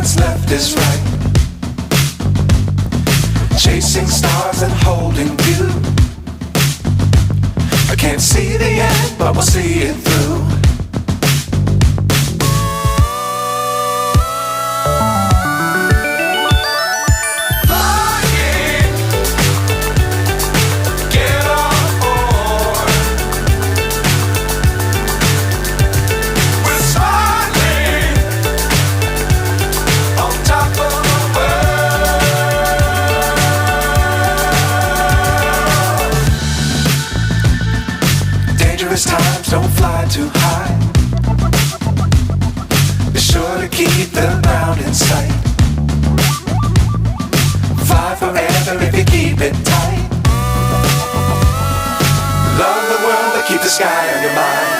what's left is right. Chasing stars and holding you. I can't see the end, but we'll see it through. Times don't fly too high. Be sure to keep the ground in sight. Fly forever if you keep it tight. Love the world but keep the sky on your mind.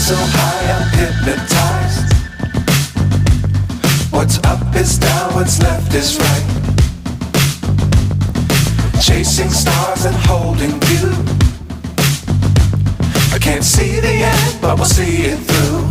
So high I'm hypnotized. What's up is down, what's left is right. Chasing stars and holding you. I can't see the end, but we'll see it through.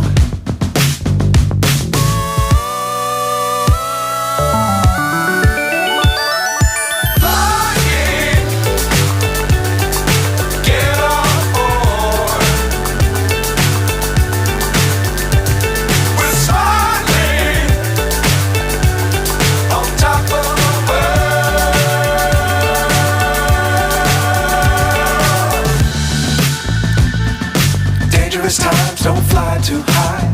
Times don't fly too high.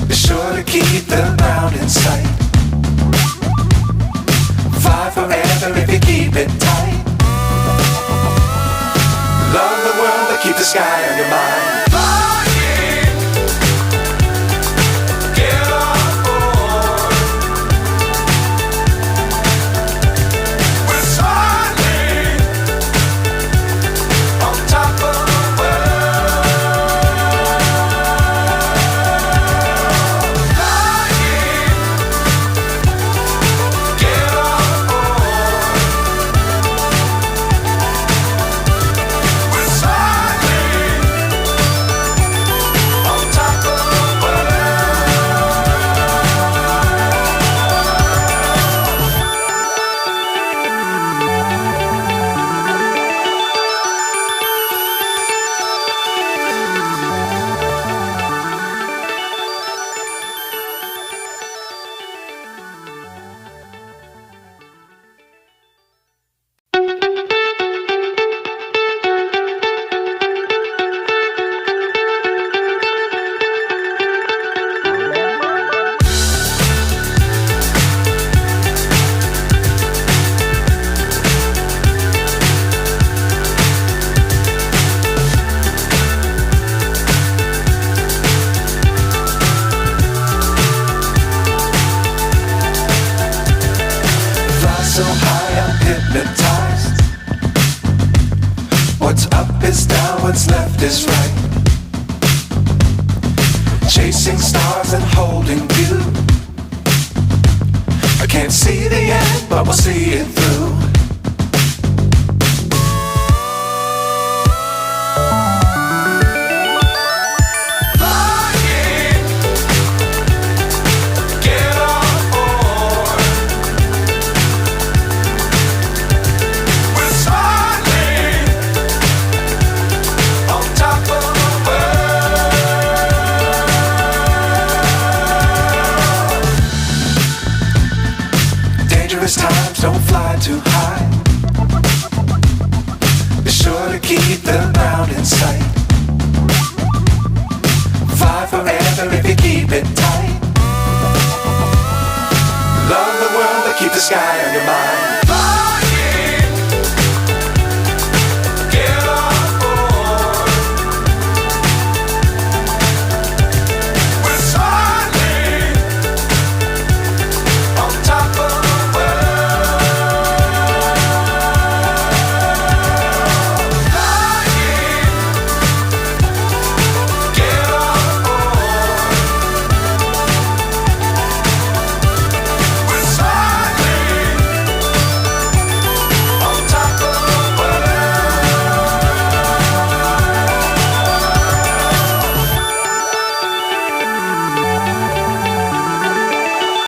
Be sure to keep the ground in sight. Fly forever if you keep it tight. Love the world but keep the sky on your mind. So high I'm hypnotized. What's up is down, what's left is right. Chasing stars and holding you. I can't see the end, but we'll see it through. don't fly too high. Be sure to keep the ground in sight. Fly forever if you keep it tight. Love the world, but keep the sky on your mind.